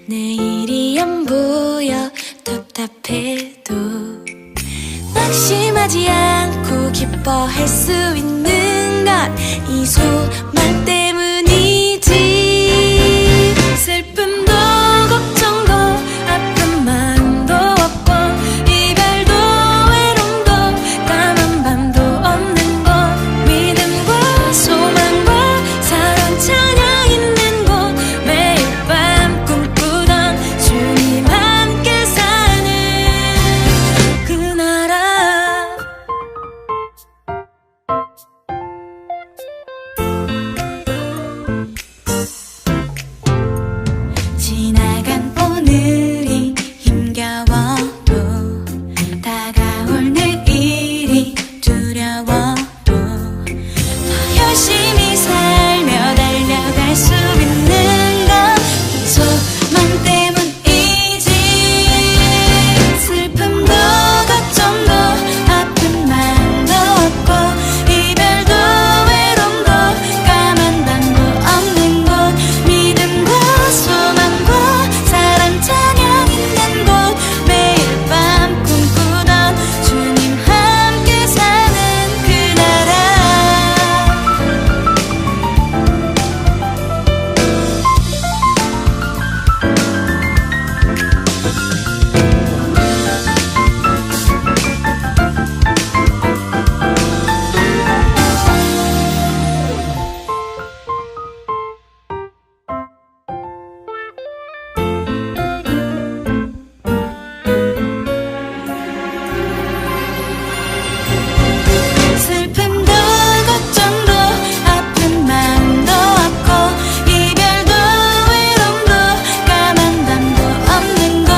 내일이 안 보여 답답해도 낙심하지 않고 기뻐할 수 있는 건 이 소망 때문이지. 슬픔도 걱정도 아픔만도 없고 이별도 외로움도 까만 밤도 없는 곳, 믿음과 소망과 사랑 찬양 있는 곳, 매일 밤 꿈꾸던 주님 함께 사는 그 나라. 지나간 오늘이 힘겨워도 다가올 내일이 두려워도 더 열심히 살며 달려갈 수 있는 건 이 소망 때문이지. 슬픔도 걱정도 아픔만도 없고 이별도 외로움도 까만 밤도 없는 곳, 믿음과 소망과 사랑 찬양 있는 곳, 매일 밤 꿈꾸던 주님 함께 사는 그 나라. 슬픔도 걱정도 아픔만도 없고 이별도 외로움도 까만 밤도 없는 곳,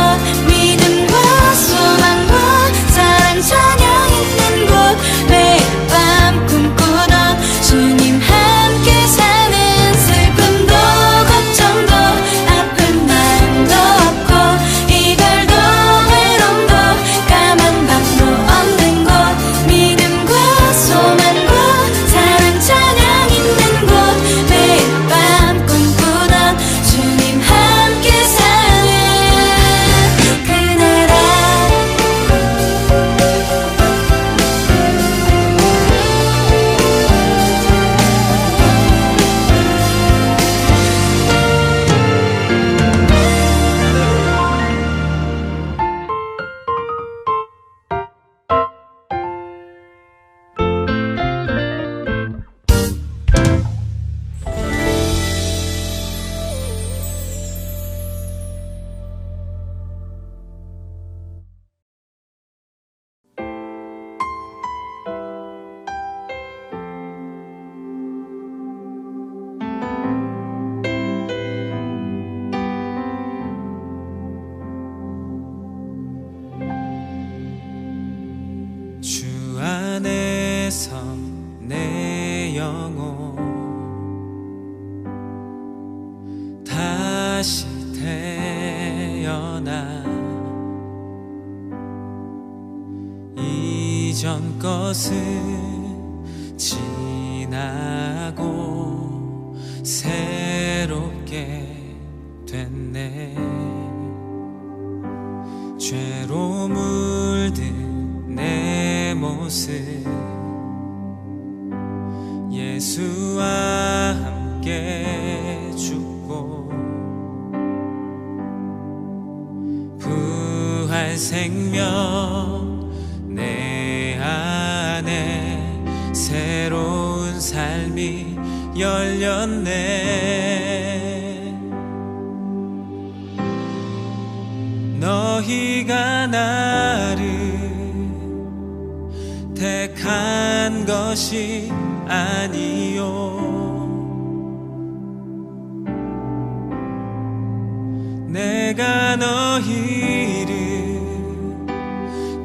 믿음과 소망과 사랑 찬양 있는 곳, 매일 밤 꿈꾸던 주님 함께 사는. 슬픔도 걱정도 아픔만도 없고 이별도 외로움도 까만 밤도 없는 곳, 믿음과 소망과 사랑 찬양 있는 곳, 매일 밤 꿈꾸던 주님 함께 사는 그 나라. 주 안에서 내 영혼 다시 태어나 이전 것은 지나고 새롭게 됐네. 죄로 물든 내 모습 예수와 함께 죽고 부활 생명 내 안에 새로운 삶이 열렸네. 너희가 나를 택한 것이 아니요 내가 너희를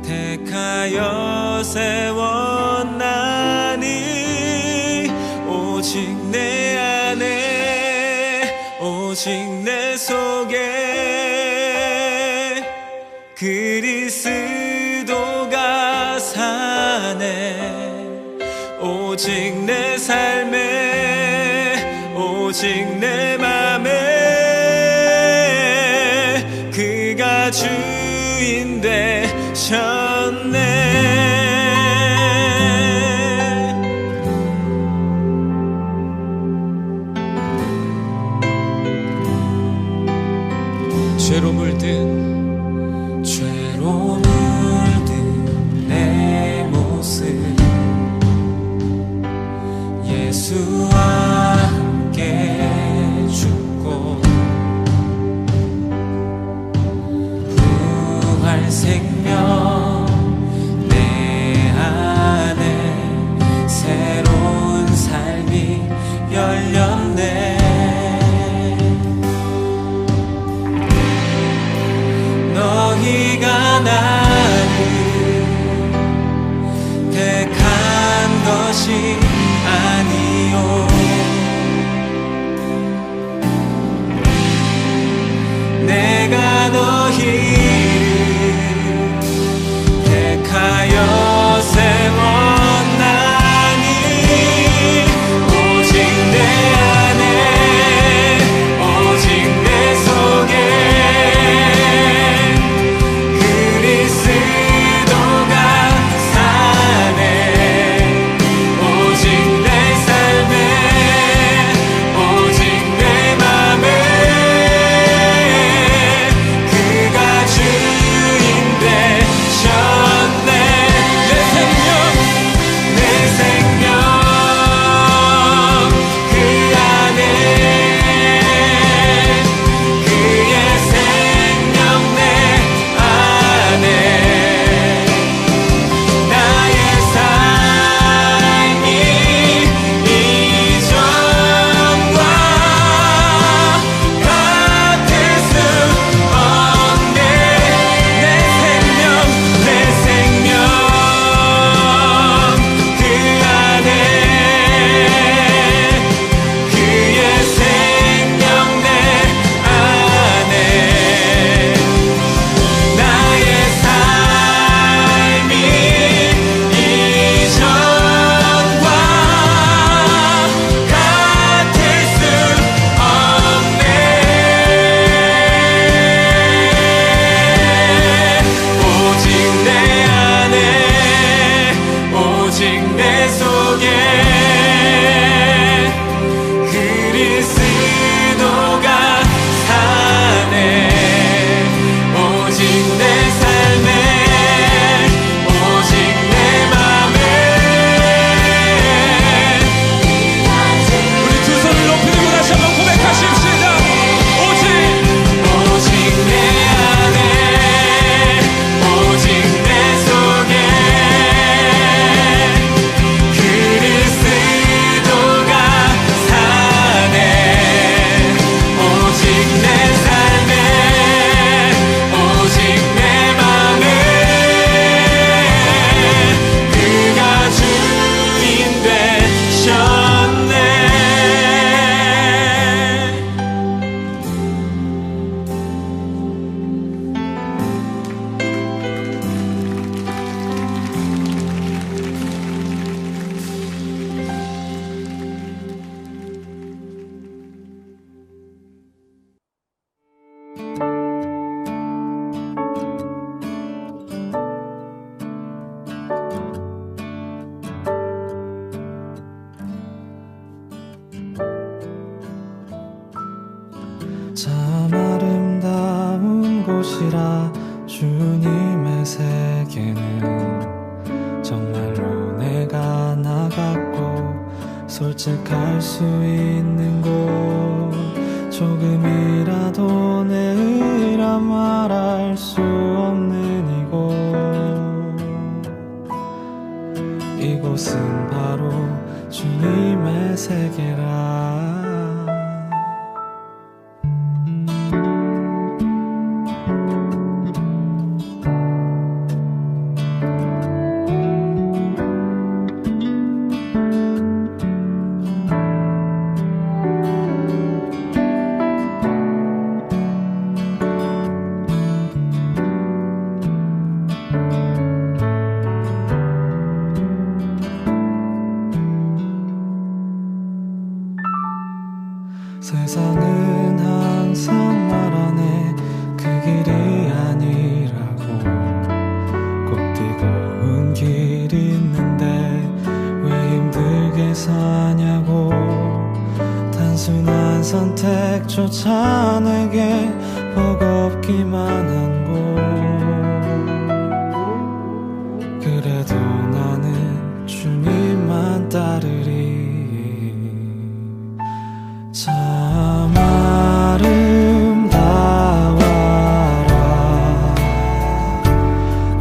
택하여 세웠나니 오직 내 안에 오직 내 속에 그리스도가 사네. 오직 내 삶에 오직 내 맘에 주인 되셨네. 죄로 물든 내 모습 예수와 함께 죽고 부활 생명 내 안에 새로운 삶이 열렸네. 너희가 나를 택한 것이 아니요 내가 너희를 택하여 세웠나니 오직 내 안에 오직 내 속에 그리스도가 사네. 오직 내 삶에 오직 내 맘에 그가 주인 되셨네. 내 생명 그 안에 그의 생명 내 안에 나의 삶이 이전과 같을 수 없네. 내 생명 그 안에 그의 생명 내 안에 나의 삶이 이전과 같을 수 없네. 오직 내 안에 오직 내 속에 그리스도가 사네. 오직 내 삶에 오직 내 맘에 우리 두 손을 높이 들고 다시 한번 고백하십시다. 오직 내 안에 오직 내 속에 그리스도가 사네. 오직 내 삶에 오직 내 맘에 그가 주인 되셨네. 참 아름다운 곳이라 주님의 세계는 정말로 내가 나갔고 솔직할 수 있는 곳 조금이라도 내 의라 말할 수 없는 이곳은 바로 주님의 세계라. 계획조차 내게 버겁기만 한 곳. 그래도 나는 주님만 따르리. 참 아름다워라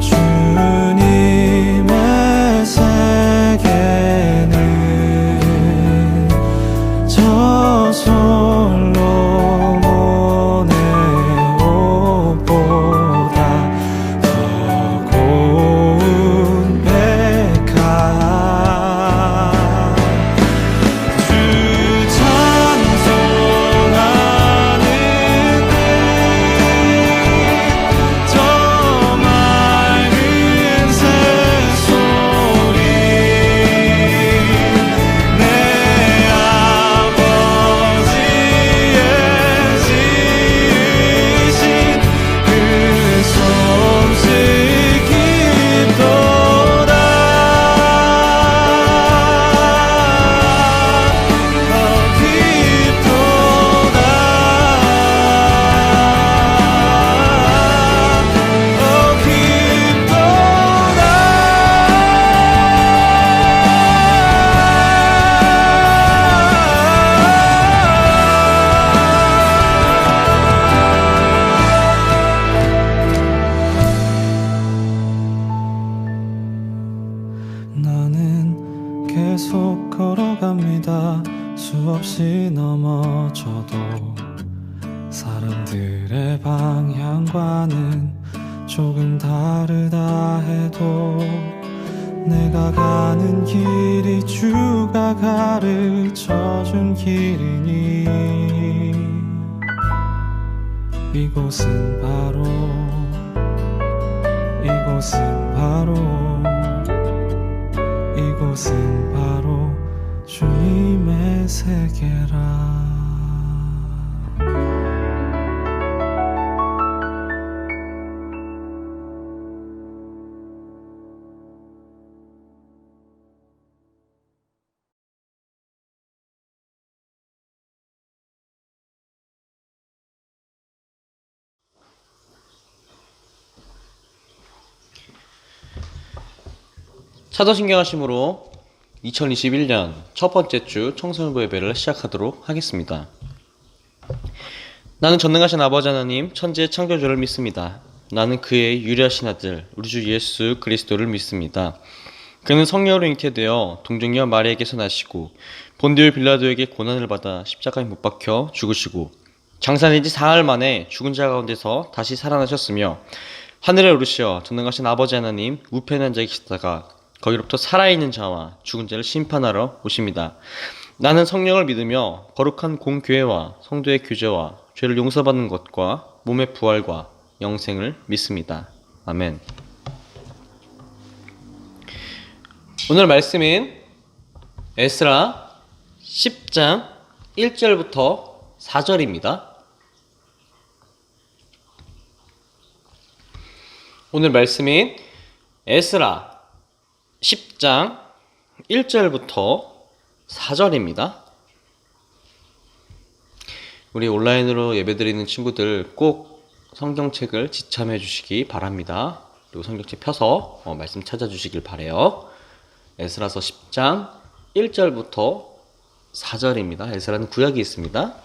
주님의 세계는 저 솔로몬의 옷보다 더 고운 백합. 주 찬송하는 저 맑은 새소리 내 아버지의 지으신 그 솜씨 깊도다. 나는 계속 걸어갑니다. 수없이 넘어져도 사람들의 방향과는 조금 다르다 해도 내가 가는 길이 주가 가르쳐준 길이니 이곳은 바로 이곳은 바로 주님의 세계라. 사도신경하심으로 2021년 첫 번째 주 청소년부 예배를 시작하도록 하겠습니다. 나는 전능하신 아버지 하나님 천지의 창조주를 믿습니다. 나는 그의 유일하신 아들 우리 주 예수 그리스도를 믿습니다. 그는 성령으로 잉태되어 동정녀 마리아에게서 나시고 본디오 빌라도에게 고난을 받아 십자가에 못 박혀 죽으시고 장사된 지 사흘 만에 죽은 자 가운데서 다시 살아나셨으며 하늘에 오르시어 전능하신 아버지 하나님 우편에 앉아 계시다가 거기로부터 살아있는 자와 죽은 자를 심판하러 오십니다. 나는 성령을 믿으며 거룩한 공교회와 성도의 교제와 죄를 용서받는 것과 몸의 부활과 영생을 믿습니다. 아멘. 오늘 말씀은 에스라 10장 1절부터 4절입니다. 오늘 말씀은 에스라 10장 1절부터 4절입니다. 우리 온라인으로 예배드리는 친구들 꼭 성경책을 지참해 주시기 바랍니다. 그리고 성경책 펴서 말씀 찾아주시길 바라요. 에스라서 10장 1절부터 4절입니다. 에스라는 구약이 있습니다.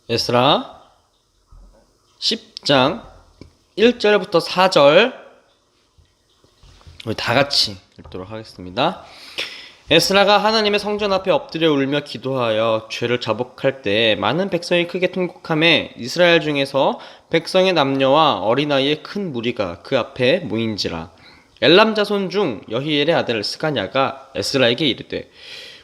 에스라 10장 1절부터 4절 우리 다 같이 읽도록 하겠습니다. 에스라가 하나님의 성전 앞에 엎드려 울며 기도하여 죄를 자복할 때 많은 백성이 크게 통곡하매 이스라엘 중에서 백성의 남녀와 어린아이의 큰 무리가 그 앞에 모인지라. 엘람 자손 중 여히엘의 아들 스가냐가 에스라에게 이르되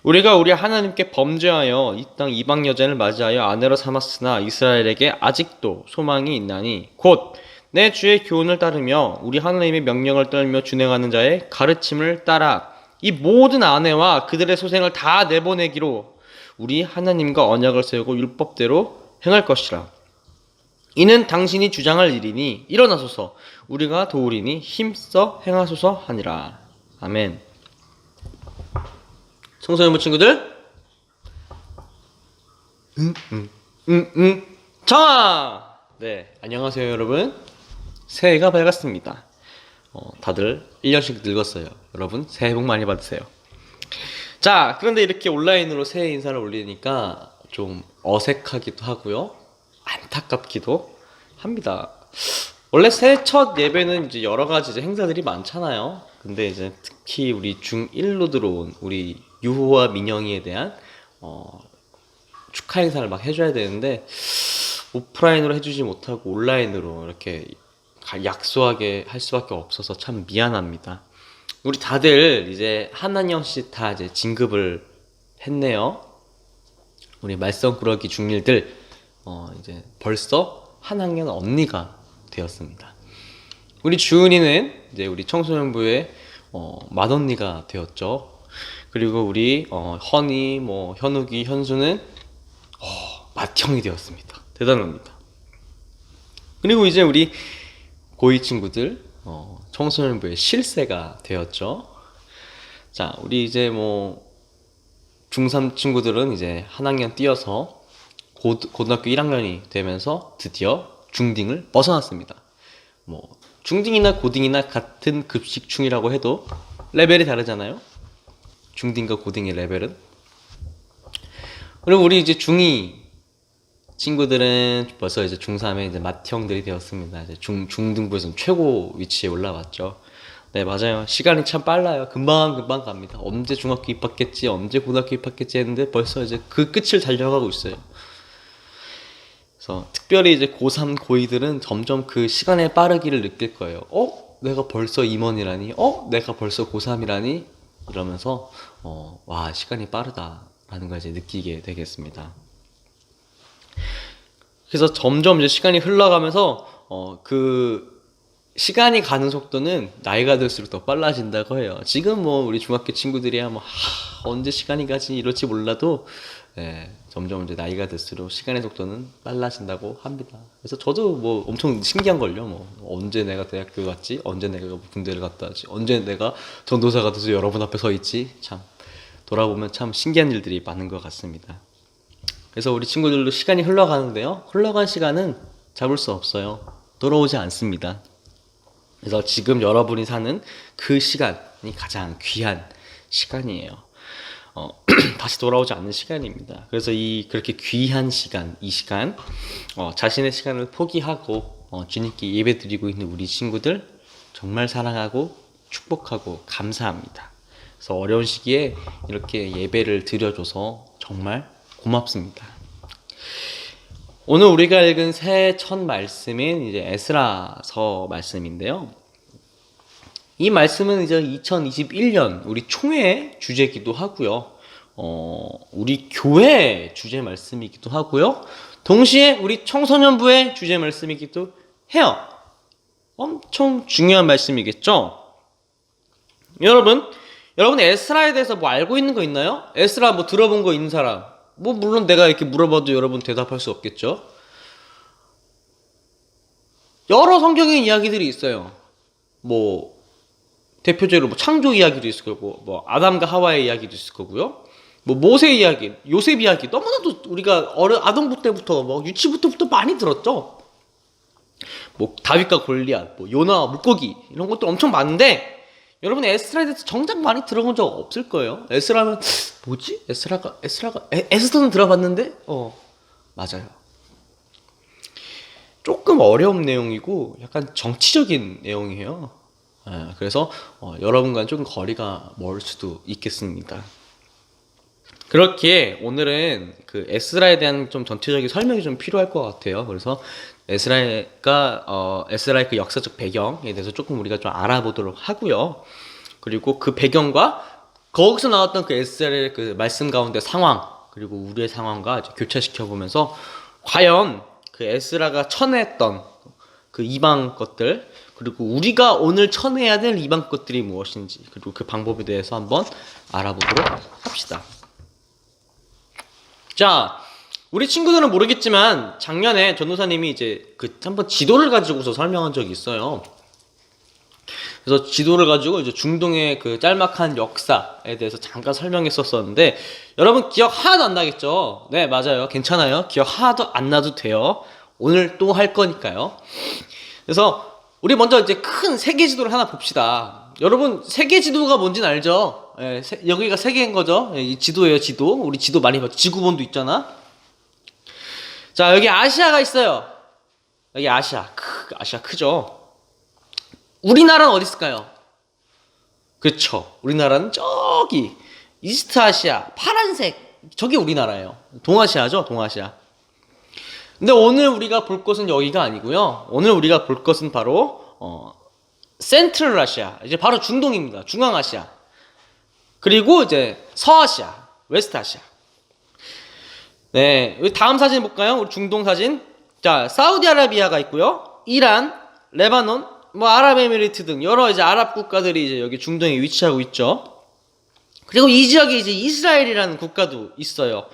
우리가 우리 하나님께 범죄하여 이 땅 이방 여자를 맞이하여 아내로 삼았으나 이스라엘에게 아직도 소망이 있나니 곧 내 주의 교훈을 따르며 우리 하나님의 명령을 떨며 준행하는 자의 가르침을 따라 이 모든 아내와 그들의 소생을 다 내보내기로 우리 하나님과 언약을 세우고 율법대로 행할 것이라. 이는 당신이 주장할 일이니 일어나소서 우리가 도우리니 힘써 행하소서 하니라. 아멘. 청소년부 친구들? 정아! 네, 안녕하세요 여러분. 새해가 밝았습니다. 다들 1년씩 늙었어요. 여러분 새해 복 많이 받으세요. 자, 그런데 이렇게 온라인으로 새해 인사를 올리니까 좀 어색하기도 하고요. 안타깝기도 합니다. 원래 새해 첫 예배는 이제 여러 가지 이제 행사들이 많잖아요. 근데 이제 특히 우리 중1로 들어온 우리 유호와 민영이에 대한 축하 행사를 막 해줘야 되는데 오프라인으로 해주지 못하고 온라인으로 이렇게 약소하게 할 수밖에 없어서 참 미안합니다. 우리 다들 이제 한 학년씩 다 이제 진급을 했네요. 우리 말썽꾸러기 중1들 이제 벌써 한 학년 언니가 되었습니다. 우리 주은이는 이제 우리 청소년부의 맏언니가 되었죠. 그리고 우리 헌이, 뭐 현욱이, 현수는 맏형이 되었습니다. 대단합니다. 그리고 이제 우리 고2 친구들 청소년부의 실세가 되었죠. 자, 우리 이제 뭐 중3 친구들은 이제 한 학년 뛰어서 고등학교 1학년이 되면서 드디어 중딩을 벗어났습니다. 뭐 중딩이나 고딩이나 같은 급식충이라고 해도 레벨이 다르잖아요. 중딩과 고딩의 레벨은. 그리고 우리 이제 중2 친구들은 벌써 이제 중3의 이제 맏형들이 되었습니다. 이제 중등부에서는 최고 위치에 올라왔죠. 네, 맞아요. 시간이 참 빨라요. 금방 갑니다. 언제 중학교 입학했지, 언제 고등학교 입학했지 했는데 벌써 이제 그 끝을 달려가고 있어요. 그래서 특별히 이제 고3, 고2들은 점점 그 시간의 빠르기를 느낄 거예요. 내가 벌써 임원이라니? 내가 벌써 고3이라니? 이러면서 와, 시간이 빠르다라는 걸 이제 느끼게 되겠습니다. 그래서 점점 이제 시간이 흘러가면서 그 시간이 가는 속도는 나이가 들수록 더 빨라진다고 해요. 지금 뭐 우리 중학교 친구들이야 뭐 언제 시간이 가지 이럴지 몰라도 점점 이제 나이가 들수록 시간의 속도는 빨라진다고 합니다. 그래서 저도 뭐 엄청 신기한 걸요. 뭐 언제 내가 대학교 갔지, 언제 내가 군대를 갔다 왔지, 언제 내가 전도사가 돼서 여러분 앞에 서 있지. 참 돌아보면 참 신기한 일들이 많은 것 같습니다. 그래서 우리 친구들도 시간이 흘러가는데요. 흘러간 시간은 잡을 수 없어요. 돌아오지 않습니다. 그래서 지금 여러분이 사는 그 시간이 가장 귀한 시간이에요. 다시 돌아오지 않는 시간입니다. 그래서 그렇게 귀한 시간, 이 시간, 자신의 시간을 포기하고 주님께 예배 드리고 있는 우리 친구들 정말 사랑하고 축복하고 감사합니다. 그래서 어려운 시기에 이렇게 예배를 드려줘서 정말 고맙습니다. 오늘 우리가 읽은 새해 첫 말씀인 이제 에스라서 말씀인데요. 이 말씀은 이제 2021년 우리 총회 주제이기도 하고요. 우리 교회 주제 말씀이기도 하고요. 동시에 우리 청소년부의 주제 말씀이기도 해요. 엄청 중요한 말씀이겠죠? 여러분 에스라에 대해서 뭐 알고 있는 거 있나요? 에스라 뭐 들어본 거 있는 사람? 뭐 물론 내가 이렇게 물어봐도 여러분 대답할 수 없겠죠. 여러 성경의 이야기들이 있어요. 뭐 대표적으로 뭐 창조 이야기도 있을 거고, 뭐 아담과 하와의 이야기도 있을 거고요. 뭐 모세 이야기, 요셉 이야기 너무나도 우리가 아동부 때부터 뭐 유치부터부터 많이 들었죠. 뭐 다윗과 골리앗, 뭐 요나 물고기 이런 것도 엄청 많은데 여러분 에스라에 대해서 정작 많이 들어본 적 없을 거예요. 에스라면 뭐지? 에스더는 들어봤는데 맞아요. 조금 어려운 내용이고 약간 정치적인 내용이에요. 그래서 여러분과는 조금 거리가 멀 수도 있겠습니다. 그렇기에 오늘은 그 에스라에 대한 좀 전체적인 설명이 좀 필요할 것 같아요. 그래서 에스라의 그 역사적 배경에 대해서 조금 우리가 좀 알아보도록 하고요. 그리고 그 배경과 거기서 나왔던 그 에스라의 그 말씀 가운데 상황, 그리고 우리의 상황과 이제 교차시켜 보면서 과연 그 에스라가 쳐냈던 그 이방 것들, 그리고 우리가 오늘 쳐내야 될 이방 것들이 무엇인지, 그리고 그 방법에 대해서 한번 알아보도록 합시다. 자, 우리 친구들은 모르겠지만 작년에 전도사님이 이제 한번 지도를 가지고서 설명한 적이 있어요. 그래서 지도를 가지고 이제 중동의 그 짤막한 역사에 대해서 잠깐 설명했었었는데 여러분 기억 하나도 안 나겠죠? 네, 맞아요. 괜찮아요. 기억 하나도 안 나도 돼요. 오늘 또 할 거니까요. 그래서 우리 먼저 이제 큰 세계 지도를 하나 봅시다. 여러분 세계 지도가 뭔지는 알죠? 예, 여기가 세계인 거죠. 예, 이 지도예요, 지도. 우리 지도 많이 봤죠. 지구본도 있잖아. 자, 여기 아시아가 있어요. 여기 아시아. 아시아 크죠? 우리나라는 어디 있을까요? 그렇죠. 우리나라는 저기 이스트 아시아 파란색 저기 우리나라예요. 동아시아죠, 동아시아. 근데 오늘 우리가 볼 것은 여기가 아니고요. 오늘 우리가 볼 것은 바로 센트럴 아시아, 이제 바로 중동입니다. 중앙아시아. 그리고 이제 서아시아, 웨스트 아시아. 네, 다음 사진 볼까요? 우리 중동 사진. 자, 사우디아라비아가 있고요. 이란, 레바논, 뭐 아랍에미리트 등 여러 이제 아랍 국가들이 이제 여기 중동에 위치하고 있죠. 그리고 이 지역에 이제 이스라엘이라는 국가도 있어요.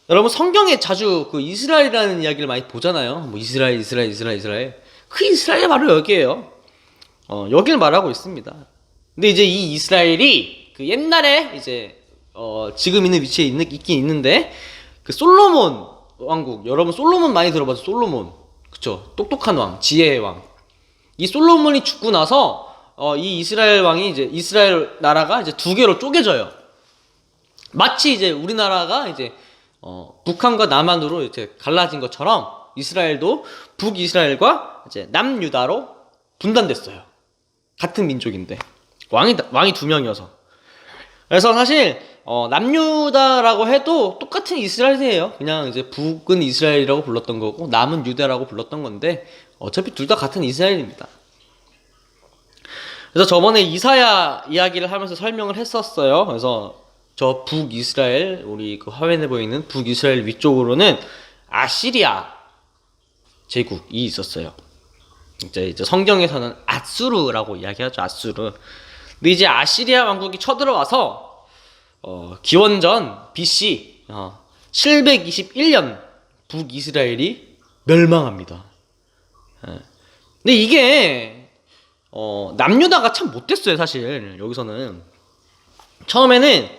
여러분 성경에 자주 그 이스라엘이라는 이야기를 많이 보잖아요. 뭐 이스라엘. 그 이스라엘이 바로 여기에요. 여기를 말하고 있습니다. 근데 이제 이 이스라엘이 그 옛날에 이제 지금 있는 위치에 있긴 있는데 그 솔로몬 왕국, 여러분 솔로몬 많이 들어봤죠? 솔로몬. 그쵸? 똑똑한 왕, 지혜의 왕. 이 솔로몬이 죽고 나서 이 이스라엘 왕이 이제 이스라엘 나라가 이제 두 개로 쪼개져요. 마치 이제 우리나라가 이제 북한과 남한으로 이제 갈라진 것처럼 이스라엘도 북이스라엘과 이제 남유다로 분단됐어요. 같은 민족인데 왕이 두 명이어서. 그래서 사실 남유다라고 해도 똑같은 이스라엘이에요. 그냥 이제 북은 이스라엘이라고 불렀던 거고 남은 유다라고 불렀던 건데 어차피 둘 다 같은 이스라엘입니다. 그래서 저번에 이사야 이야기를 하면서 설명을 했었어요. 그래서 저 북이스라엘, 우리 그 화면에 보이는 북이스라엘 위쪽으로는 아시리아 제국이 있었어요. 이제 성경에서는 아수르라고 이야기하죠. 아수르. 근데 이제 아시리아 왕국이 쳐들어와서 기원전 BC 721년 북이스라엘이 멸망합니다. 근데 이게 남유다가 참 못됐어요. 사실 여기서는 처음에는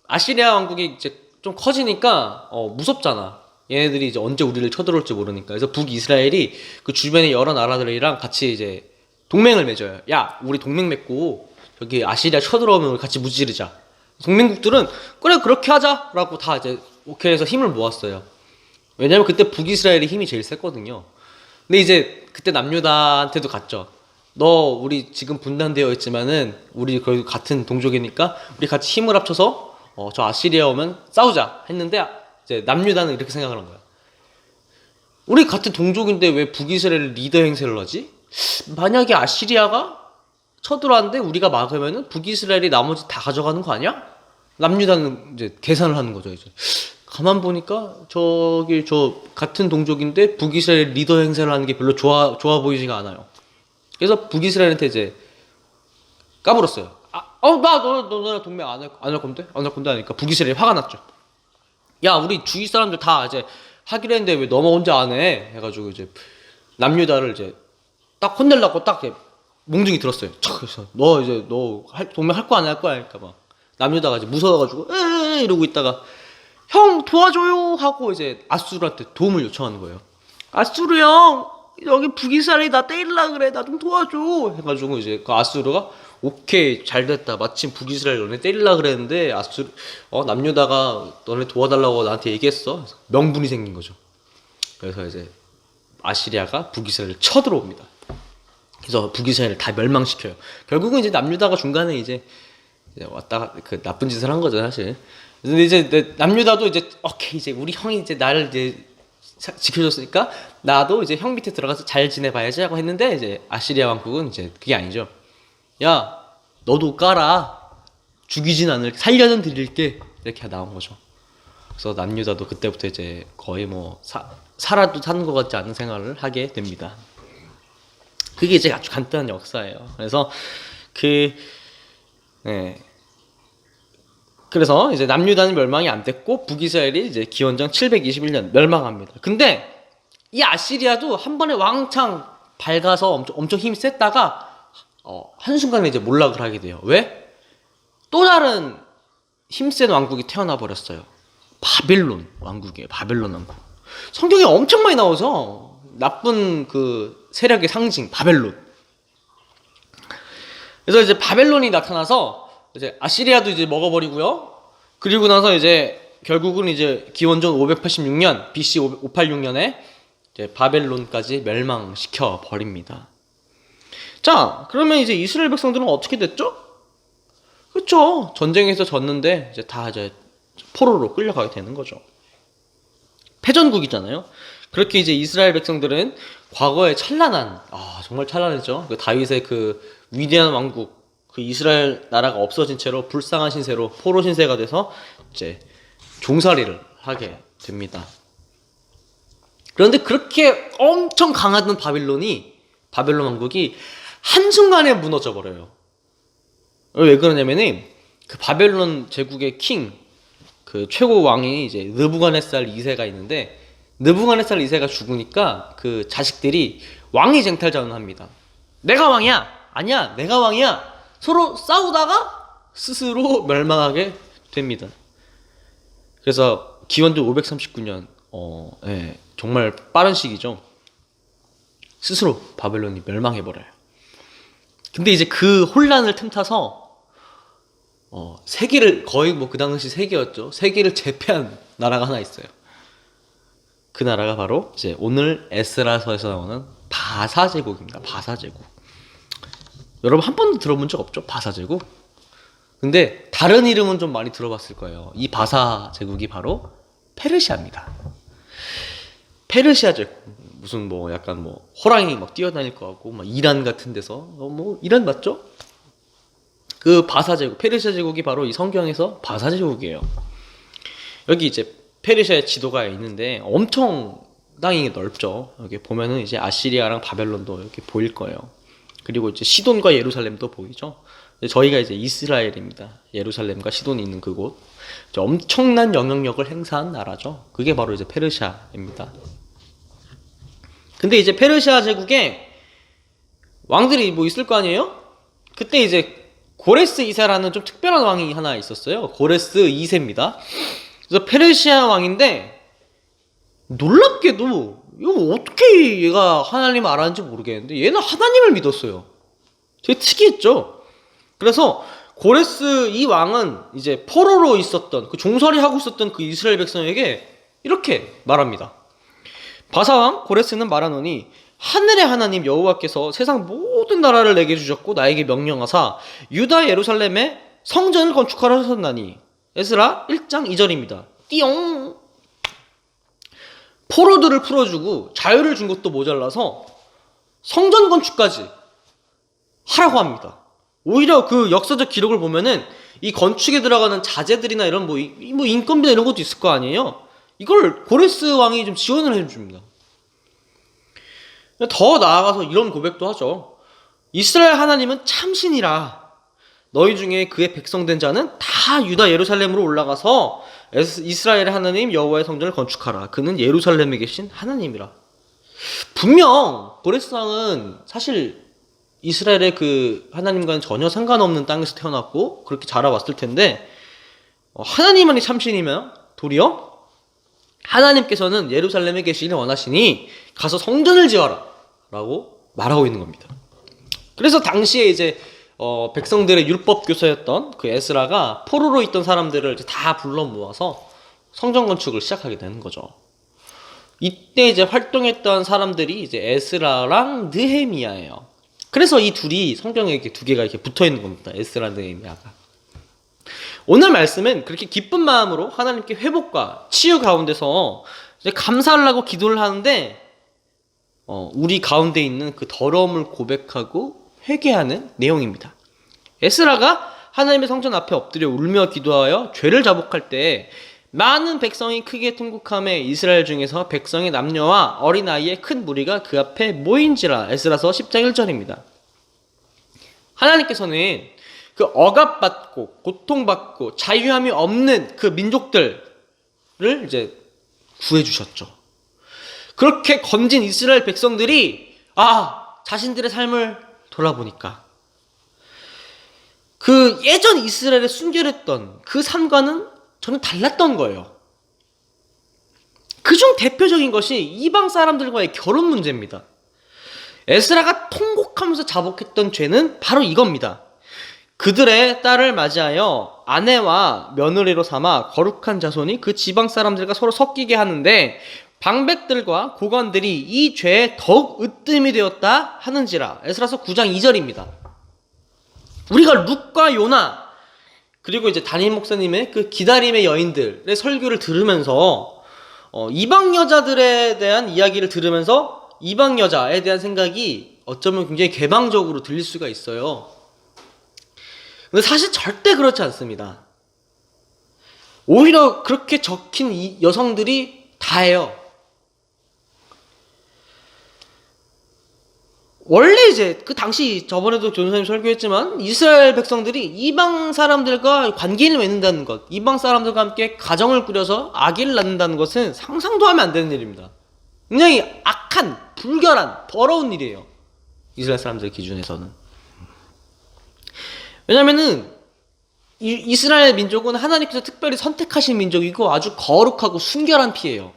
아시리아 왕국이 이제 좀 커지니까 무섭잖아. 얘네들이 이제 언제 우리를 쳐들어올지 모르니까. 그래서 북이스라엘이 그 주변의 여러 나라들이랑 같이 이제 동맹을 맺어요. 야, 우리 동맹 맺고 여기 아시리아 쳐들어오면 우리 같이 무찌르자. 동맹국들은 그래 그렇게 하자라고 다 이제 오케이 해서 힘을 모았어요. 왜냐면 그때 북이스라엘이 힘이 제일 셌거든요. 근데 이제 그때 남유다한테도 갔죠. 너 우리 지금 분단되어 있지만은 우리 그래도 같은 동족이니까 우리 같이 힘을 합쳐서 저 아시리아 오면 싸우자 했는데 이제 남유다는 이렇게 생각하는 거야. 우리 같은 동족인데 왜 북이스라엘 리더 행세를 하지? 만약에 아시리아가 쳐들어왔는데 우리가 막으면은 북이스라엘이 나머지 다 가져가는 거 아니야? 남유다는 이제 계산을 하는 거죠. 이제 가만 보니까 저기 저 같은 동족인데 북이스라엘 리더 행세를 하는 게 별로 좋아 보이지가 않아요. 그래서 북이스라엘한테 이제 까불었어요. 너랑 동맹 안 할 건데 하니까 북이스라엘이 화가 났죠. 야, 우리 주위 사람들 다 이제 하기로 했는데 왜 너만 혼자 안 해? 해가지고 이제 남유다를 이제 딱 혼내려고 딱 몽둥이 들었어요. 그래서 너 동맹 할 거 안 할 거야? 하니까 막 남유다가 이제 무서워가지고 이러고 있다가 형 도와줘요 하고 이제 아수르한테 도움을 요청하는 거예요. 아수르 형, 여기 북이스라엘이 나 때리려고 그래. 나 좀 도와줘. 해가지고 이제 그 아수르가 오케이 잘됐다. 마침 북이스라엘 너네 때리려고 그랬는데 남유다가 너네 도와달라고 나한테 얘기했어. 그래서 명분이 생긴 거죠. 그래서 이제 아시리아가 북이스라엘을 쳐들어옵니다. 그래서 북이스라엘을 다 멸망시켜요. 결국은 이제 남유다가 중간에 이제 왔다가 그 나쁜 짓을 한 거죠, 사실. 근데 이제 남유다도 이제 오케이 이제 우리 형이 이제 나를 이제 지켜줬으니까 나도 이제 형 밑에 들어가서 잘 지내봐야지 하고 했는데 이제 아시리아 왕국은 이제 그게 아니죠. 야, 너도 까라. 죽이진 않을, 살려는 드릴게. 이렇게 나온 거죠. 그래서 남유다도 그때부터 이제 거의 뭐 살아도 사는 것 같지 않은 생활을 하게 됩니다. 그게 이제 아주 간단한 역사예요. 그래서 그래서 이제 남유다는 멸망이 안 됐고 북이스라엘이 이제 기원전 721년 멸망합니다. 근데 이 아시리아도 한 번에 왕창 밝아서 엄청 힘이 셌다가 한순간에 이제 몰락을 하게 돼요. 왜? 또 다른 힘센 왕국이 태어나 버렸어요. 바벨론 왕국이에요. 바벨론 왕국. 성경에 엄청 많이 나오죠. 나쁜 그 세력의 상징 바벨론. 그래서 이제 바벨론이 나타나서 이제 아시리아도 이제 먹어버리고요. 그리고 나서 이제 결국은 이제 기원전 586년 BC 586년에 이제 바벨론까지 멸망시켜 버립니다. 자, 그러면 이제 이스라엘 백성들은 어떻게 됐죠? 그렇죠. 전쟁에서 졌는데 이제 다 이제 포로로 끌려가게 되는 거죠. 패전국이잖아요. 그렇게 이제 이스라엘 백성들은 과거에 찬란한, 정말 찬란했죠. 그 다윗의 그 위대한 왕국, 그 이스라엘 나라가 없어진 채로 불쌍한 신세로 포로 신세가 돼서 이제 종살이를 하게 됩니다. 그런데 그렇게 엄청 강하던 바벨론 왕국이 한순간에 무너져 버려요. 왜 그러냐면은 그 바벨론 제국의 그 최고 왕이 이제 느부갓네살 2세가 있는데, 느부갓네살 2세가 죽으니까 그 자식들이 왕위 쟁탈전을 합니다. 내가 왕이야! 아니야! 내가 왕이야! 서로 싸우다가 스스로 멸망하게 됩니다. 그래서 기원전 539년 정말 빠른 시기죠. 스스로 바벨론이 멸망해버려요. 근데 이제 그 혼란을 틈타서 세계를, 거의 뭐 그 당시 세계였죠. 세계를 제패한 나라가 하나 있어요. 그 나라가 바로 이제 오늘 에스라서에서 나오는 바사 제국입니다. 바사 제국. 여러분 한 번도 들어본 적 없죠? 바사 제국? 근데 다른 이름은 좀 많이 들어봤을 거예요. 이 바사 제국이 바로 페르시아입니다. 페르시아 제국. 무슨 뭐 약간 뭐 호랑이 막 뛰어다닐 것 같고 막 이란 같은 데서 뭐 이란 맞죠? 그 바사 제국, 페르시아 제국이 바로 이 성경에서 바사 제국이에요. 여기 이제 페르시아의 지도가 있는데 엄청 땅이 넓죠. 여기 보면은 이제 아시리아랑 바벨론도 이렇게 보일 거예요. 그리고 이제 시돈과 예루살렘도 보이죠. 저희가 이제 이스라엘입니다. 예루살렘과 시돈이 있는 그곳. 엄청난 영향력을 행사한 나라죠. 그게 바로 이제 페르시아입니다. 근데 이제 페르시아 제국에 왕들이 뭐 있을 거 아니에요? 그때 이제 고레스 2세라는 좀 특별한 왕이 하나 있었어요. 고레스 2세입니다. 그래서 페르시아 왕인데 놀랍게도 이거 어떻게 얘가 하나님을 알았는지 모르겠는데 얘는 하나님을 믿었어요. 되게 특이했죠. 그래서 고레스 이 왕은 이제 포로로 있었던 그 종살이 하고 있었던 그 이스라엘 백성에게 이렇게 말합니다. 바사왕 고레스는 말하노니 하늘의 하나님 여호와께서 세상 모든 나라를 내게 주셨고 나에게 명령하사 유다 예루살렘에 성전을 건축하라 하셨나니. 에스라 1장 2절입니다. 띠용. 포로들을 풀어주고 자유를 준 것도 모자라서 성전 건축까지 하라고 합니다. 오히려 그 역사적 기록을 보면은 이 건축에 들어가는 자재들이나 이런 뭐 인건비나 이런 것도 있을 거 아니에요. 이걸 고레스 왕이 좀 지원을 해줍니다. 더 나아가서 이런 고백도 하죠. 이스라엘 하나님은 참신이라. 너희 중에 그의 백성된 자는 다 유다 예루살렘으로 올라가서 이스라엘의 하나님 여호와의 성전을 건축하라. 그는 예루살렘에 계신 하나님이라. 분명 고레스 왕은 사실 이스라엘의 그 하나님과는 전혀 상관없는 땅에서 태어났고 그렇게 자라왔을 텐데 하나님만이 참신이면 도리어 하나님께서는 예루살렘에 계시길 원하시니 가서 성전을 지어라 라고 말하고 있는 겁니다. 그래서 당시에 이제 백성들의 율법 교사였던 그 에스라가 포로로 있던 사람들을 이제 다 불러 모아서 성전 건축을 시작하게 되는 거죠. 이때 이제 활동했던 사람들이 이제 에스라랑 느헤미야예요. 그래서 이 둘이 성경에 이렇게 두 개가 이렇게 붙어 있는 겁니다. 에스라, 느헤미야가. 오늘 말씀은 그렇게 기쁜 마음으로 하나님께 회복과 치유 가운데서 이제 감사하려고 기도를 하는데 우리 가운데 있는 그 더러움을 고백하고 회개하는 내용입니다. 에스라가 하나님의 성전 앞에 엎드려 울며 기도하여 죄를 자복할 때 많은 백성이 크게 통곡하며 이스라엘 중에서 백성의 남녀와 어린아이의 큰 무리가 그 앞에 모인지라. 에스라서 10장 1절입니다. 하나님께서는 그 억압받고 고통받고 자유함이 없는 그 민족들을 이제 구해주셨죠. 그렇게 건진 이스라엘 백성들이 자신들의 삶을 돌아보니까 그 예전 이스라엘에 순결했던 그 삶과는 전혀 달랐던 거예요. 그중 대표적인 것이 이방 사람들과의 결혼 문제입니다. 에스라가 통곡하면서 자복했던 죄는 바로 이겁니다. 그들의 딸을 맞이하여 아내와 며느리로 삼아 거룩한 자손이 그 지방 사람들과 서로 섞이게 하는데 방백들과 고관들이 이 죄에 더욱 으뜸이 되었다 하는지라. 에스라서 9장 2절입니다. 우리가 룻과 요나 그리고 이제 담임 목사님의 그 기다림의 여인들의 설교를 들으면서 이방 여자들에 대한 이야기를 들으면서 이방 여자에 대한 생각이 어쩌면 굉장히 개방적으로 들릴 수가 있어요. 근데 사실 절대 그렇지 않습니다. 오히려 그렇게 적힌 이 여성들이 다예요. 원래 이제 그 당시 저번에도 전도사님 설교했지만 이스라엘 백성들이 이방 사람들과 관계를 맺는다는 것, 이방 사람들과 함께 가정을 꾸려서 아기를 낳는다는 것은 상상도 하면 안 되는 일입니다. 굉장히 악한, 불결한, 더러운 일이에요. 이스라엘 사람들 기준에서는. 왜냐면은 이스라엘 민족은 하나님께서 특별히 선택하신 민족이고 아주 거룩하고 순결한 피예요.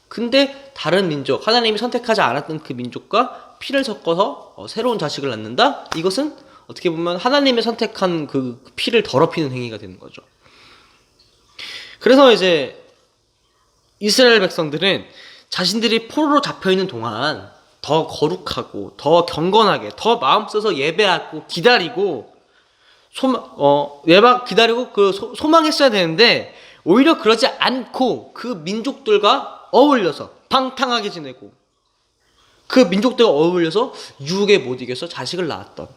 근데 다른 민족, 하나님이 선택하지 않았던 그 민족과 피를 섞어서 새로운 자식을 낳는다? 이것은 어떻게 보면 하나님의 선택한 그 피를 더럽히는 행위가 되는 거죠. 그래서 이제 이스라엘 백성들은 자신들이 포로로 잡혀있는 동안 더 거룩하고 더 경건하게 더 마음 써서 예배하고 기다리고 기다리고 소망했어야 되는데 오히려 그러지 않고 그 민족들과 어울려서 방탕하게 지내고 그 민족들과 어울려서 유혹에 못 이겨서 자식을 낳았던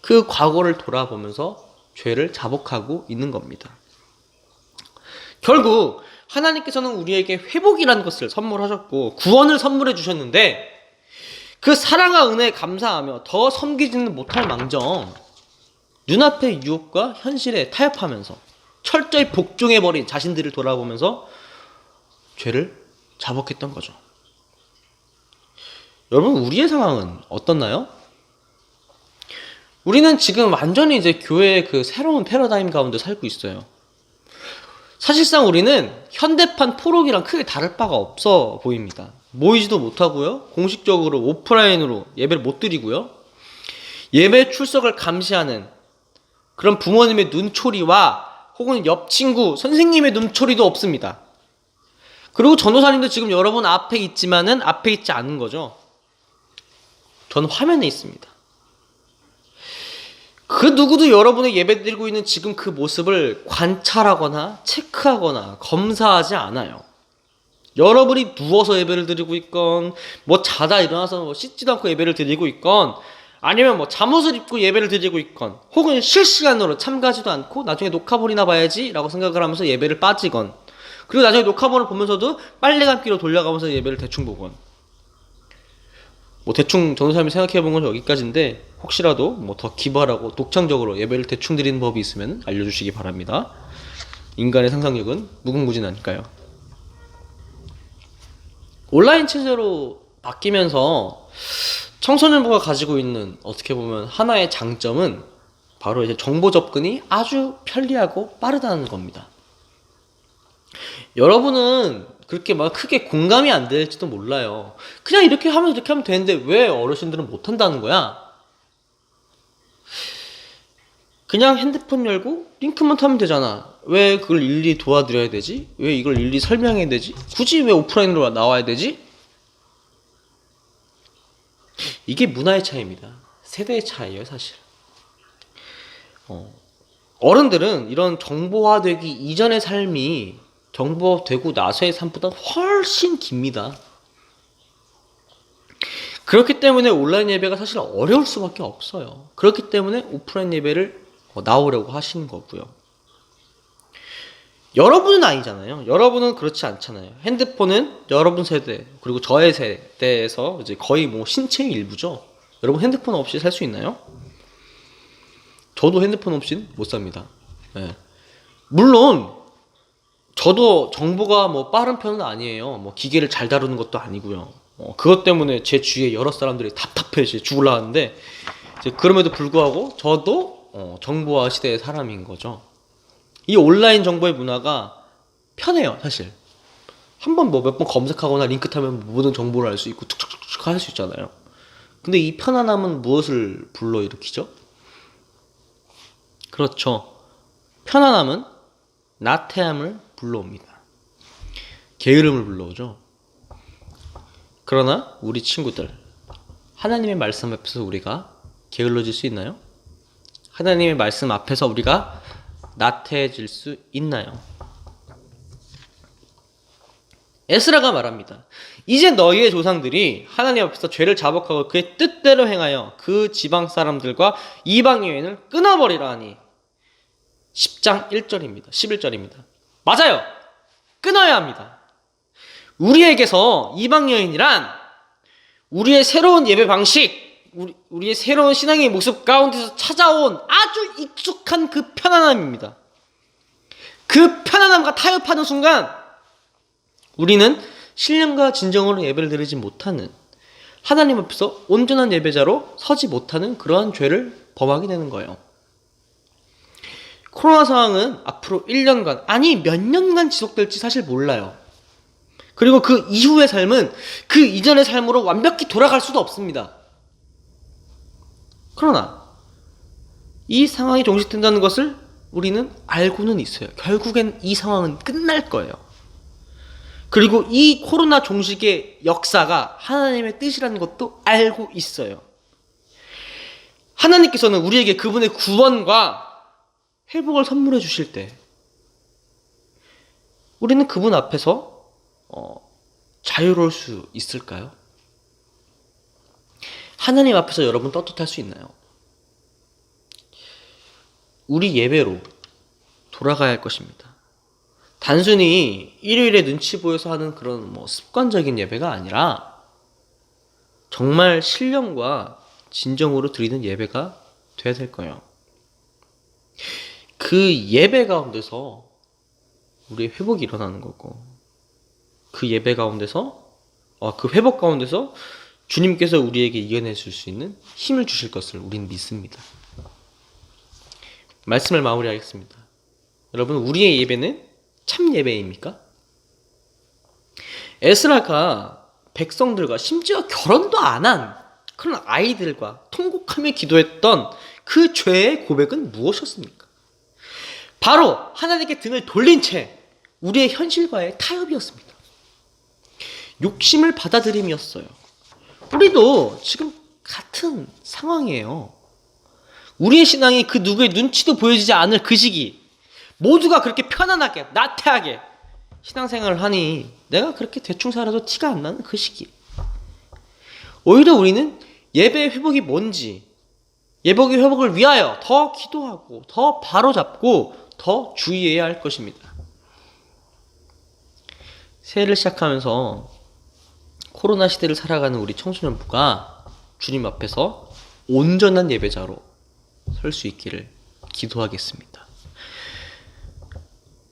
그 과거를 돌아보면서 죄를 자복하고 있는 겁니다. 결국 하나님께서는 우리에게 회복이라는 것을 선물하셨고 구원을 선물해 주셨는데 그 사랑과 은혜에 감사하며 더 섬기지는 못할 망정 눈앞의 유혹과 현실에 타협하면서 철저히 복종해버린 자신들을 돌아보면서 죄를 자복했던 거죠. 여러분, 우리의 상황은 어떻나요? 우리는 지금 완전히 이제 교회의 그 새로운 패러다임 가운데 살고 있어요. 사실상 우리는 현대판 포록이랑 크게 다를 바가 없어 보입니다. 모이지도 못하고요. 공식적으로 오프라인으로 예배를 못 드리고요. 예배 출석을 감시하는 그런 부모님의 눈초리와 혹은 옆 친구, 선생님의 눈초리도 없습니다. 그리고 전도사님도 지금 여러분 앞에 있지만은 앞에 있지 않은 거죠. 저는 화면에 있습니다. 그 누구도 여러분의 예배 드리고 있는 지금 그 모습을 관찰하거나 체크하거나 검사하지 않아요. 여러분이 누워서 예배를 드리고 있건 뭐 자다 일어나서 뭐 씻지도 않고 예배를 드리고 있건 아니면 뭐 잠옷을 입고 예배를 드리고 있건 혹은 실시간으로 참가하지도 않고 나중에 녹화본이나 봐야지 라고 생각을 하면서 예배를 빠지건 그리고 나중에 녹화본을 보면서도 빨래 감기로 돌려가면서 예배를 대충 보건 뭐 대충 전도사님이 생각해본 건 여기까지인데 혹시라도 뭐 더 기발하고 독창적으로 예배를 대충 드리는 법이 있으면 알려주시기 바랍니다. 인간의 상상력은 무궁무진하니까요. 온라인 체제로 바뀌면서 청소년부가 가지고 있는 어떻게 보면 하나의 장점은 바로 이제 정보 접근이 아주 편리하고 빠르다는 겁니다. 여러분은 그렇게 막 크게 공감이 안 될지도 몰라요. 그냥 이렇게 하면 되는데 왜 어르신들은 못 한다는 거야? 그냥 핸드폰 열고 링크만 타면 되잖아. 왜 그걸 일일이 도와드려야 되지? 왜 이걸 일일이 설명해야 되지? 굳이 왜 오프라인으로 나와야 되지? 이게 문화의 차이입니다. 세대의 차이예요, 사실. 어른들은 이런 정보화되기 이전의 삶이 정보되고 나서의 삶보다 훨씬 깁니다. 그렇기 때문에 온라인 예배가 사실 어려울 수밖에 없어요. 그렇기 때문에 오프라인 예배를 나오려고 하시는 거고요. 여러분은 아니잖아요. 여러분은 그렇지 않잖아요. 핸드폰은 여러분 세대 그리고 저의 세대에서 이제 거의 뭐 신체의 일부죠. 여러분 핸드폰 없이 살 수 있나요? 저도 핸드폰 없이는 못 삽니다. 네. 물론 저도 정보가 뭐 빠른 편은 아니에요. 뭐 기계를 잘 다루는 것도 아니고요. 그것 때문에 제 주위에 여러 사람들이 답답해 죽으려 하는데 그럼에도 불구하고 저도 정보화 시대의 사람인 거죠. 이 온라인 정보의 문화가 편해요, 사실. 한번 뭐 몇 번 검색하거나 링크 타면 모든 정보를 알 수 있고 툭툭툭툭 할 수 있잖아요. 근데 이 편안함은 무엇을 불러일으키죠? 그렇죠. 편안함은 나태함을 불러옵니다. 게으름을 불러오죠. 그러나 우리 친구들, 하나님의 말씀 앞에서 우리가 게을러질 수 있나요? 하나님의 말씀 앞에서 우리가 나태해질 수 있나요? 에스라가 말합니다. 이제 너희의 조상들이 하나님 앞에서 죄를 자복하고 그의 뜻대로 행하여 그 지방 사람들과 이방 여인을 끊어버리라 하니 10장 1절입니다. 11절입니다. 맞아요. 끊어야 합니다. 우리에게서 이방 여인이란 우리의 새로운 예배 방식, 우리의 새로운 신앙의 모습 가운데서 찾아온 아주 익숙한 그 편안함입니다. 그 편안함과 타협하는 순간 우리는 신령과 진정으로 예배를 드리지 못하는, 하나님 앞에서 온전한 예배자로 서지 못하는 그러한 죄를 범하게 되는 거예요. 코로나 상황은 앞으로 1년간, 아니 몇 년간 지속될지 사실 몰라요. 그리고 그 이후의 삶은 그 이전의 삶으로 완벽히 돌아갈 수도 없습니다. 그러나 이 상황이 종식된다는 것을 우리는 알고는 있어요. 결국엔 이 상황은 끝날 거예요. 그리고 이 코로나 종식의 역사가 하나님의 뜻이라는 것도 알고 있어요. 하나님께서는 우리에게 그분의 구원과 회복을 선물해 주실 때 우리는 그분 앞에서 자유로울 수 있을까요? 하나님 앞에서 여러분 떳떳할 수 있나요? 우리 예배로 돌아가야 할 것입니다. 단순히 일요일에 눈치 보여서 하는 그런 습관적인 예배가 아니라 정말 신령과 진정으로 드리는 예배가 돼야 될 거예요. 그 예배 가운데서 우리의 회복이 일어나는 거고, 그 예배 가운데서 그 회복 가운데서 주님께서 우리에게 이겨내 줄 수 있는 힘을 주실 것을 우리는 믿습니다. 말씀을 마무리하겠습니다. 여러분, 우리의 예배는 참 예배입니까? 에스라가 백성들과 심지어 결혼도 안 한 그런 아이들과 통곡하며 기도했던 그 죄의 고백은 무엇이었습니까? 바로 하나님께 등을 돌린 채 우리의 현실과의 타협이었습니다. 욕심을 받아들임이었어요. 우리도 지금 같은 상황이에요. 우리의 신앙이 그 누구의 눈치도 보여지지 않을 그 시기, 모두가 그렇게 편안하게 나태하게 신앙생활을 하니 내가 그렇게 대충 살아도 티가 안 나는 그 시기, 오히려 우리는 예배의 회복이 뭔지, 예배의 회복을 위하여 더 기도하고 더 바로잡고 더 주의해야 할 것입니다. 새해를 시작하면서 코로나 시대를 살아가는 우리 청소년부가 주님 앞에서 온전한 예배자로 설 수 있기를 기도하겠습니다.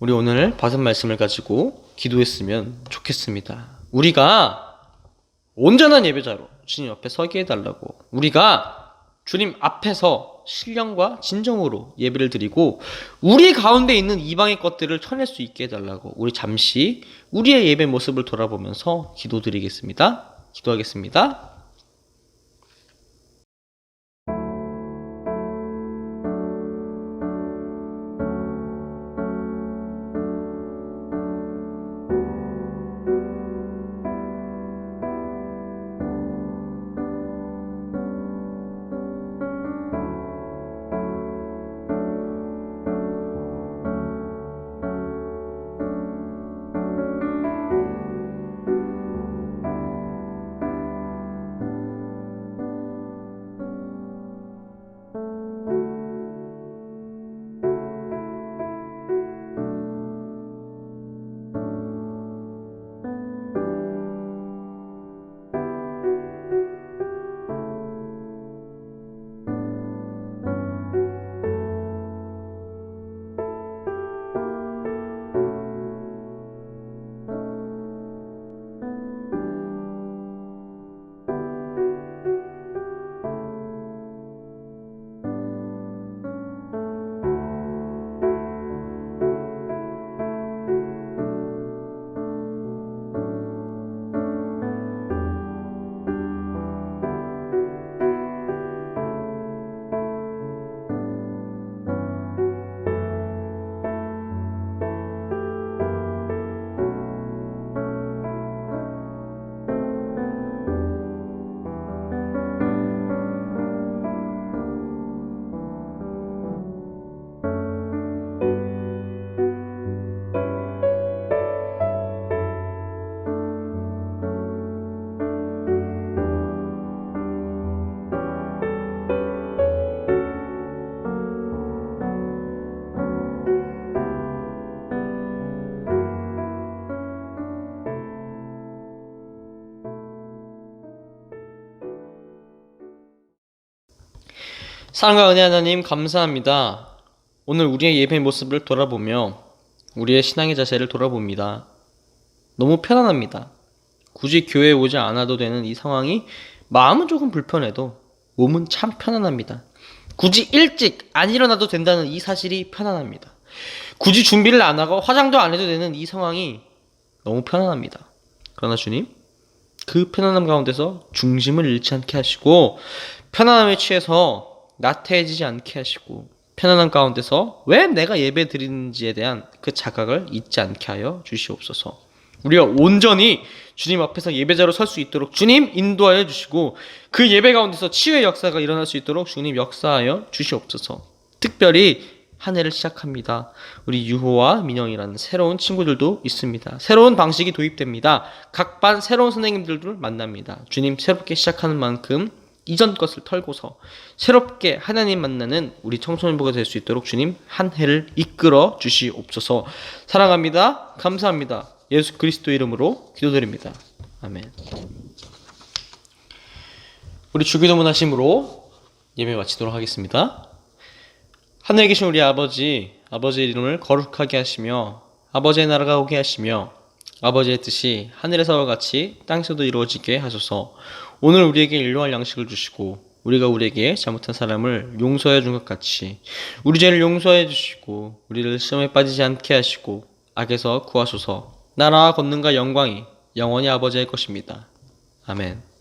우리 오늘 받은 말씀을 가지고 기도했으면 좋겠습니다. 우리가 온전한 예배자로 주님 앞에 서게 해달라고, 우리가 주님 앞에서 신령과 진정으로 예배를 드리고 우리 가운데 있는 이방의 것들을 쳐낼 수 있게 해달라고 우리 잠시 우리의 예배 모습을 돌아보면서 기도드리겠습니다. 기도하겠습니다. 사랑과 은혜 하나님 감사합니다. 오늘 우리의 예배 모습을 돌아보며 우리의 신앙의 자세를 돌아봅니다. 너무 편안합니다. 굳이 교회에 오지 않아도 되는 이 상황이 마음은 조금 불편해도 몸은 참 편안합니다. 굳이 일찍 안 일어나도 된다는 이 사실이 편안합니다. 굳이 준비를 안 하고 화장도 안 해도 되는 이 상황이 너무 편안합니다. 그러나 주님, 그 편안함 가운데서 중심을 잃지 않게 하시고 편안함에 취해서 나태해지지 않게 하시고 편안함 가운데서 왜 내가 예배 드리는지에 대한 그 자각을 잊지 않게 하여 주시옵소서. 우리가 온전히 주님 앞에서 예배자로 설 수 있도록 주님 인도하여 주시고 그 예배 가운데서 치유의 역사가 일어날 수 있도록 주님 역사하여 주시옵소서. 특별히 한 해를 시작합니다. 우리 유호와 민영이라는 새로운 친구들도 있습니다. 새로운 방식이 도입됩니다. 각 반 새로운 선생님들도 만납니다. 주님 새롭게 시작하는 만큼 이전 것을 털고서 새롭게 하나님 만나는 우리 청소년부가 될 수 있도록 주님 한 해를 이끌어 주시옵소서. 사랑합니다. 감사합니다. 예수 그리스도 이름으로 기도드립니다. 아멘. 우리 주기도문 하심으로 예배 마치도록 하겠습니다. 하늘에 계신 우리 아버지, 아버지의 이름을 거룩하게 하시며 아버지의 나라가 오게 하시며 아버지의 뜻이 하늘에서와 같이 땅에서도 이루어지게 하소서. 오늘 우리에게 일용할 양식을 주시고 우리가 우리에게 잘못한 사람을 용서해 준 것 같이 우리 죄를 용서해 주시고 우리를 시험에 빠지지 않게 하시고 악에서 구하소서. 나라와 권능과 영광이 영원히 아버지의 것입니다. 아멘.